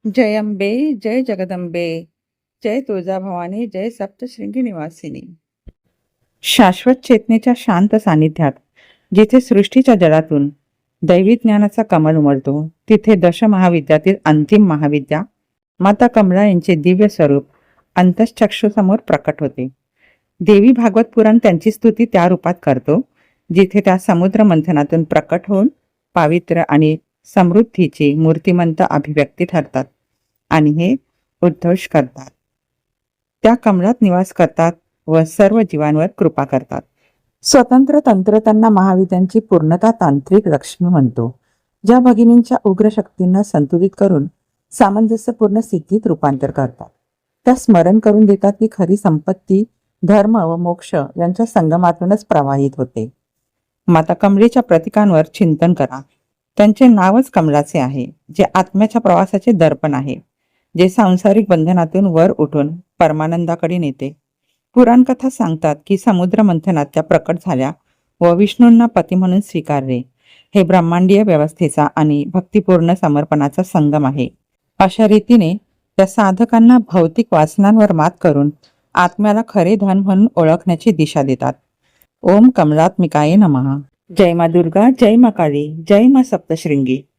जय अंबे, जय जगदंबे, जय तुळजाभवानी, जय सप्तशृंगी निवासिनी. शाश्वत चेतनेच्या शांत सानिध्यात, जिथे सृष्टीच्या जडातून दैवी ज्ञानाचा कमल उमलतो, तिथे दशमहाविद्यातील अंतिम महाविद्या माता कमला यांचे दिव्य स्वरूप अंतश्चक्षुसमोर प्रकट होते. देवी भागवत पुराण त्यांची स्तुती त्या रूपात करतो, जिथे त्या समुद्र मंथनातून प्रकट होऊन पावित्र्य आणि समृद्धीची मूर्तिमंत अभिव्यक्ती ठरतात आणि हे उद्घोष करतात. त्या कमळात निवास करतात व सर्व जीवांवर कृपा करतात. स्वतंत्र तंत्र त्यांना महाविद्यांची पूर्णता तांत्रिक लक्ष्मी म्हणतो, ज्या भगिनींच्या उग्र शक्तींना संतुलित करून सामंजस्यपूर्ण सिद्धीत रूपांतर करतात. त्या स्मरण करून देतात की खरी संपत्ती धर्म व मोक्ष यांच्या संगमातूनच प्रवाहित होते. माता कमळेच्या प्रतीकांवर चिंतन करा. त्यांचे नावच कमलाचे आहे, जे आत्म्याच्या प्रवासाचे दर्पण आहे, जे सांसारिक बंधनातून वर उठून परमानंदाकडे नेते. पुराण कथा सांगतात की समुद्र मंथनात त्या प्रकट झाल्या व विष्णूंना पती म्हणून स्वीकारले. हे ब्रह्मांडीय व्यवस्थेचा आणि भक्तिपूर्ण समर्पणाचा संगम आहे. अशा रीतीने त्या साधकांना भौतिक वासनांवर मात करून आत्म्याला खरे धन म्हणून ओळखण्याची दिशा देतात. ओम कमलात्मिकाय नमः. जय मा दुर्गा, जय मा काली, जय मा सप्तशृंगी.